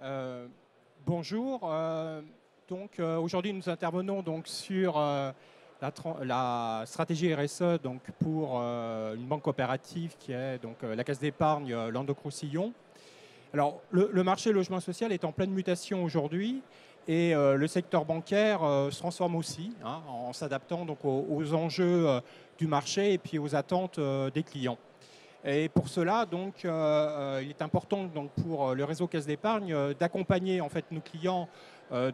Euh, Bonjour. Aujourd'hui, nous intervenons donc sur la stratégie RSE donc pour une banque coopérative qui est donc la Caisse d'épargne Languedoc-Roussillon. Alors, le marché logement social est en pleine mutation aujourd'hui et le secteur bancaire se transforme aussi en s'adaptant donc aux enjeux du marché et puis aux attentes des clients. Et pour cela, donc, il est important donc, pour le réseau Caisse d'épargne d'accompagner en fait, nos clients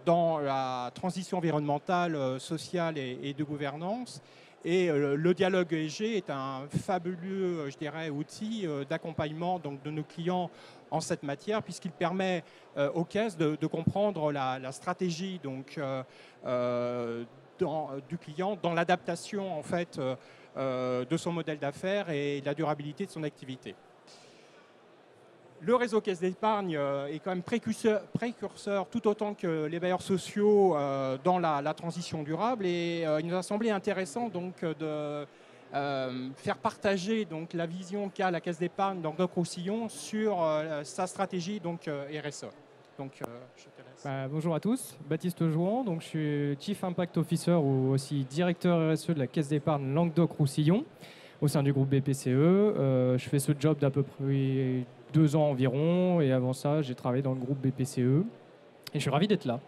dans la transition environnementale, sociale et de gouvernance. Et le dialogue ESG est un fabuleux, je dirais, outil d'accompagnement donc, de nos clients en cette matière, puisqu'il permet aux caisses de comprendre la stratégie donc, du client dans l'adaptation en fait, de son modèle d'affaires et la durabilité de son activité. Le réseau Caisse d'épargne est quand même précurseur tout autant que les bailleurs sociaux dans la transition durable et il nous a semblé intéressant donc, de faire partager donc, la vision qu'a la Caisse d'épargne dans Languedoc-Roussillon sur sa stratégie donc, RSE. Donc, je te laisse. Bonjour à tous, Baptiste Jouan, donc je suis Chief Impact Officer ou aussi directeur RSE de la Caisse d'épargne Languedoc-Roussillon au sein du groupe BPCE. Je fais ce job d'à peu près 2 ans environ et avant ça j'ai travaillé dans le groupe BPCE et je suis ravi d'être là.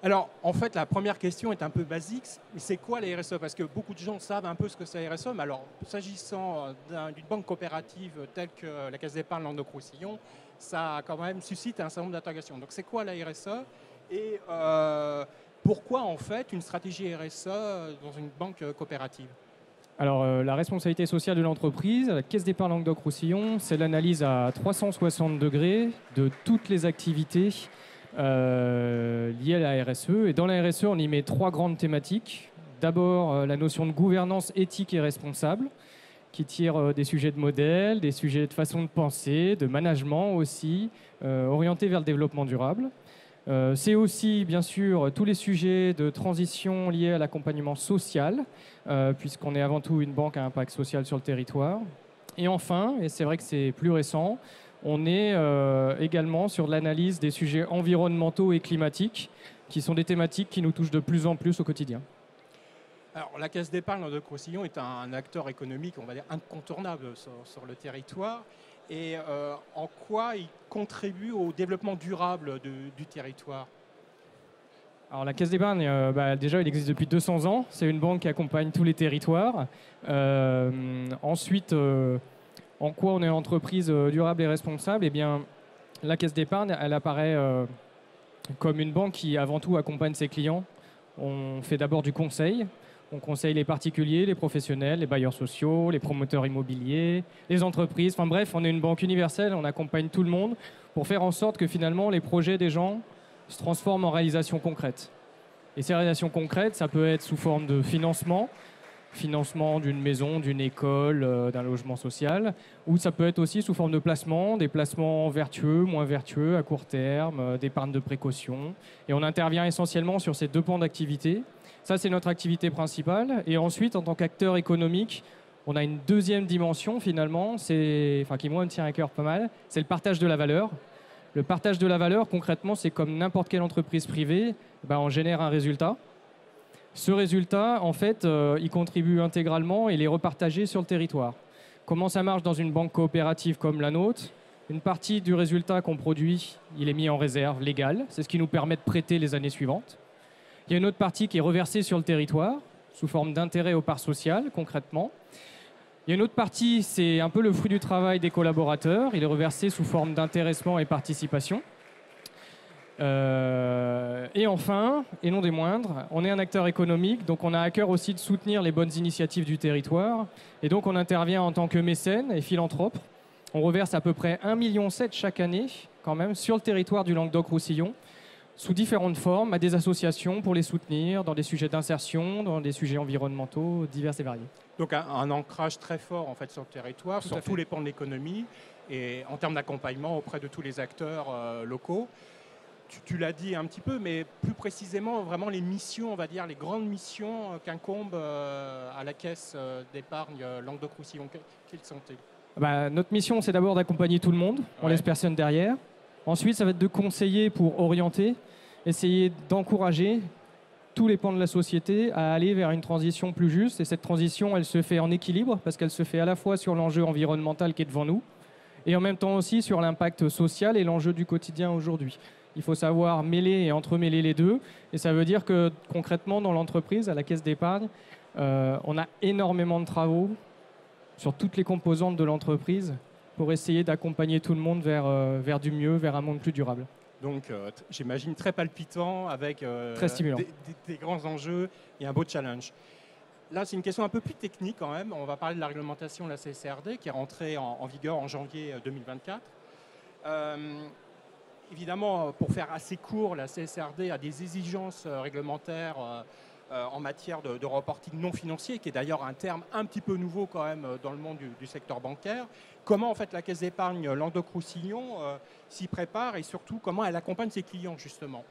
Alors, en fait, la première question est un peu basique. C'est quoi la RSE? Parce que beaucoup de gens savent un peu ce que c'est la RSE, mais alors, s'agissant d'une banque coopérative telle que la Caisse d'épargne Languedoc-Roussillon, ça quand même suscite un certain nombre d'interrogations. Donc, c'est quoi la RSE? Et pourquoi, en fait, une stratégie RSE dans une banque coopérative? Alors, la responsabilité sociale de l'entreprise, la Caisse d'épargne Languedoc-Roussillon, c'est l'analyse à 360 degrés de toutes les activités liées à la RSE. Et dans la RSE, on y met 3 grandes thématiques. D'abord, la notion de gouvernance éthique et responsable, qui tire des sujets de modèle, des sujets de façon de penser, de management aussi, orientés vers le développement durable. C'est aussi, bien sûr, tous les sujets de transition liés à l'accompagnement social, puisqu'on est avant tout une banque à impact social sur le territoire. Et enfin, et c'est vrai que c'est plus récent, on est également sur l'analyse des sujets environnementaux et climatiques, qui sont des thématiques qui nous touchent de plus en plus au quotidien. Alors, la Caisse d'épargne Languedoc-Roussillon est un acteur économique, on va dire, incontournable sur le territoire. Et en quoi il contribue au développement durable du territoire? Alors la Caisse d'épargne, déjà, elle existe depuis 200 ans. C'est une banque qui accompagne tous les territoires. Ensuite, en quoi on est une entreprise durable et responsable? Eh bien, la Caisse d'épargne, elle apparaît comme une banque qui, avant tout, accompagne ses clients. On fait d'abord du conseil. On conseille les particuliers, les professionnels, les bailleurs sociaux, les promoteurs immobiliers, les entreprises. Enfin bref, on est une banque universelle, on accompagne tout le monde pour faire en sorte que finalement les projets des gens se transforment en réalisations concrètes. Et ces réalisations concrètes, ça peut être sous forme de financement d'une maison, d'une école, d'un logement social, ou ça peut être aussi sous forme de placement, des placements vertueux, moins vertueux, à court terme, d'épargne de précaution. Et on intervient essentiellement sur ces 2 pans d'activité. Ça, c'est notre activité principale. Et ensuite, en tant qu'acteur économique, on a une deuxième dimension finalement, qui moi me tient à cœur pas mal, c'est le partage de la valeur. Le partage de la valeur, concrètement, c'est comme n'importe quelle entreprise privée, on génère un résultat. Ce résultat, en fait, il contribue intégralement et il est repartagé sur le territoire. Comment ça marche dans une banque coopérative comme la nôtre? Une partie du résultat qu'on produit, il est mis en réserve légale. C'est ce qui nous permet de prêter les années suivantes. Il y a une autre partie qui est reversée sur le territoire, sous forme d'intérêt aux parts sociales, concrètement. Il y a une autre partie, c'est un peu le fruit du travail des collaborateurs. Il est reversé sous forme d'intéressement et participation. Et enfin, et non des moindres, on est un acteur économique, donc on a à cœur aussi de soutenir les bonnes initiatives du territoire. Et donc on intervient en tant que mécène et philanthrope. On reverse à peu près 1,7 million chaque année, quand même, sur le territoire du Languedoc-Roussillon, sous différentes formes, à des associations pour les soutenir dans des sujets d'insertion, dans des sujets environnementaux divers et variés. Donc un ancrage très fort en fait, sur le territoire, sur tous les pans de l'économie et en termes d'accompagnement auprès de tous les acteurs locaux. Tu l'as dit un petit peu, mais plus précisément, vraiment les missions, on va dire, les grandes missions qu'incombent à la Caisse d'épargne Languedoc-Roussillon, quelles sont-elles? Notre mission, c'est d'abord d'accompagner tout le monde. On laisse personne derrière. Ensuite, ça va être de conseiller pour orienter, essayer d'encourager tous les pans de la société à aller vers une transition plus juste. Et cette transition, elle se fait en équilibre, parce qu'elle se fait à la fois sur l'enjeu environnemental qui est devant nous, et en même temps aussi sur l'impact social et l'enjeu du quotidien aujourd'hui. Il faut savoir mêler et entremêler les deux. Et ça veut dire que concrètement, dans l'entreprise, à la caisse d'épargne, on a énormément de travaux sur toutes les composantes de l'entreprise pour essayer d'accompagner tout le monde vers du mieux, vers un monde plus durable. Donc, j'imagine très palpitant, avec Très stimulant. des grands enjeux et un beau challenge. Là, c'est une question un peu plus technique quand même. On va parler de la réglementation de la CSRD qui est rentrée en vigueur en janvier 2024. Évidemment, pour faire assez court, la CSRD a des exigences réglementaires en matière de reporting non financier, qui est d'ailleurs un terme un petit peu nouveau quand même dans le monde du secteur bancaire. Comment en fait la Caisse d'épargne Languedoc-Roussillon s'y prépare et surtout comment elle accompagne ses clients justement?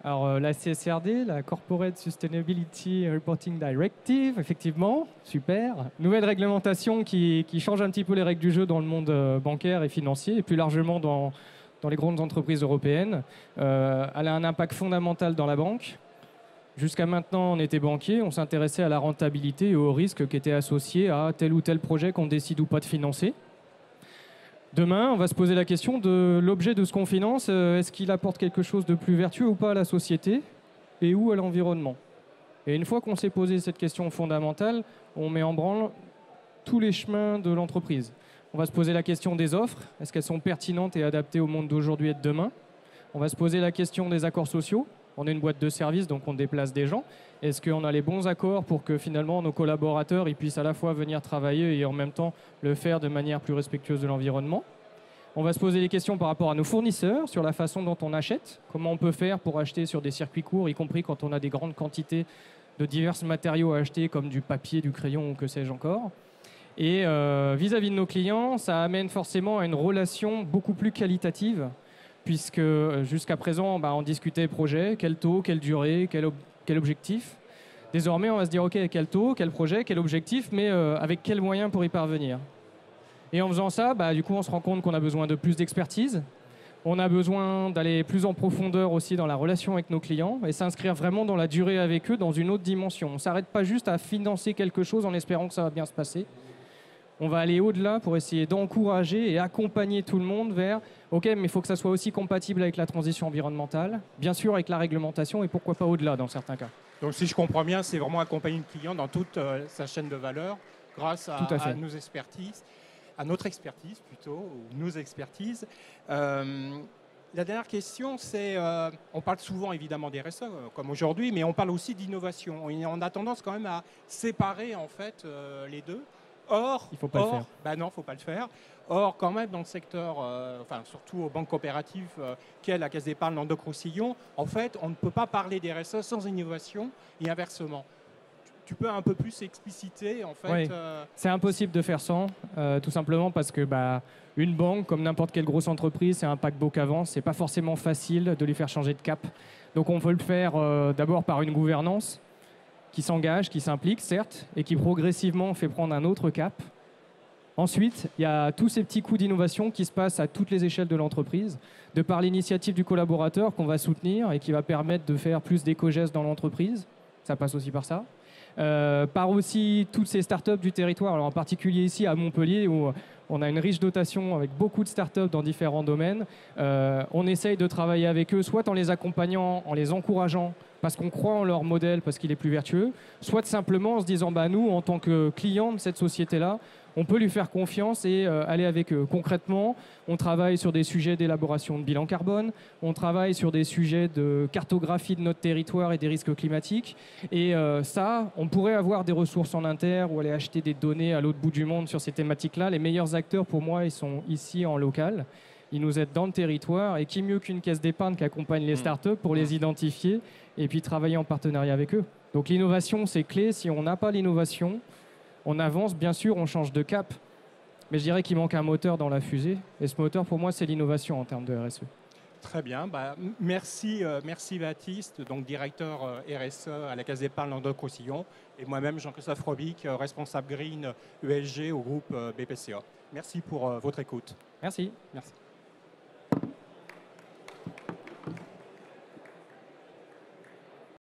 Alors la CSRD, la Corporate Sustainability Reporting Directive, effectivement, super. Nouvelle réglementation qui change un petit peu les règles du jeu dans le monde bancaire et financier, et plus largement dans les grandes entreprises européennes. Elle a un impact fondamental dans la banque. Jusqu'à maintenant, on était banquier, on s'intéressait à la rentabilité et aux risques qui étaient associés à tel ou tel projet qu'on décide ou pas de financer. Demain, on va se poser la question de l'objet de ce qu'on finance. Est-ce qu'il apporte quelque chose de plus vertueux ou pas à la société et ou à l'environnement? Et une fois qu'on s'est posé cette question fondamentale, on met en branle tous les chemins de l'entreprise. On va se poser la question des offres. Est-ce qu'elles sont pertinentes et adaptées au monde d'aujourd'hui et de demain? On va se poser la question des accords sociaux. On est une boîte de service, donc on déplace des gens. Est-ce qu'on a les bons accords pour que finalement nos collaborateurs ils puissent à la fois venir travailler et en même temps le faire de manière plus respectueuse de l'environnement? On va se poser des questions par rapport à nos fournisseurs, sur la façon dont on achète. Comment on peut faire pour acheter sur des circuits courts, y compris quand on a des grandes quantités de divers matériaux à acheter, comme du papier, du crayon ou que sais-je encore. Et vis-à-vis de nos clients, ça amène forcément à une relation beaucoup plus qualitative, puisque jusqu'à présent, on discutait projet, quel taux, quelle durée, quel objectif. Désormais, on va se dire, OK, quel taux, quel projet, quel objectif, mais avec quels moyens pour y parvenir. Et en faisant ça, du coup, on se rend compte qu'on a besoin de plus d'expertise. On a besoin d'aller plus en profondeur aussi dans la relation avec nos clients et s'inscrire vraiment dans la durée avec eux, dans une autre dimension. On ne s'arrête pas juste à financer quelque chose en espérant que ça va bien se passer. On va aller au-delà pour essayer d'encourager et accompagner tout le monde vers OK, mais il faut que ça soit aussi compatible avec la transition environnementale, bien sûr avec la réglementation et pourquoi pas au-delà dans certains cas. Donc si je comprends bien, c'est vraiment accompagner le client dans toute sa chaîne de valeur grâce à nos expertises, à notre expertise plutôt, ou nos expertises. La dernière question, c'est, on parle souvent évidemment des RSE comme aujourd'hui, mais on parle aussi d'innovation. On a tendance quand même à séparer en fait les deux. Or, il ne faut pas le faire. Non, il ne faut pas le faire. Or, quand même, dans le secteur, surtout aux banques coopératives, qu'est la Caisse d'épargne Languedoc-Roussillon, en fait, on ne peut pas parler des RSE sans innovation et inversement. Tu peux un peu plus expliciter, en fait Oui. C'est impossible de faire sans, tout simplement parce que une banque, comme n'importe quelle grosse entreprise, c'est un paquebot qu'avance. C'est pas forcément facile de lui faire changer de cap. Donc, on veut le faire d'abord par une gouvernance qui s'engage, qui s'implique, certes, et qui progressivement fait prendre un autre cap. Ensuite, il y a tous ces petits coups d'innovation qui se passent à toutes les échelles de l'entreprise, de par l'initiative du collaborateur qu'on va soutenir et qui va permettre de faire plus d'éco-gestes dans l'entreprise. Ça passe aussi par ça. Par aussi toutes ces startups du territoire, alors en particulier ici à Montpellier, où on a une riche dotation avec beaucoup de startups dans différents domaines. On essaye de travailler avec eux, soit en les accompagnant, en les encourageant, parce qu'on croit en leur modèle, parce qu'il est plus vertueux, soit simplement en se disant, nous, en tant que clients de cette société-là, on peut lui faire confiance et aller avec eux. Concrètement, on travaille sur des sujets d'élaboration de bilan carbone, on travaille sur des sujets de cartographie de notre territoire et des risques climatiques. Et ça, on pourrait avoir des ressources en inter ou aller acheter des données à l'autre bout du monde sur ces thématiques-là. Les meilleurs acteurs, pour moi, ils sont ici en local. Ils nous aident dans le territoire. Et qui mieux qu'une caisse d'épargne qui accompagne les startups pour les identifier et puis travailler en partenariat avec eux. Donc l'innovation, c'est clé. Si on n'a pas l'innovation, on avance, bien sûr, on change de cap. Mais je dirais qu'il manque un moteur dans la fusée. Et ce moteur, pour moi, c'est l'innovation en termes de RSE. Très bien. Merci Baptiste, donc directeur RSE à la Caisse d'épargne Languedoc-Roussillon. Et moi-même, Jean-Christophe Robic, responsable Green ESG au groupe BPCA. Merci pour votre écoute. Merci. Merci.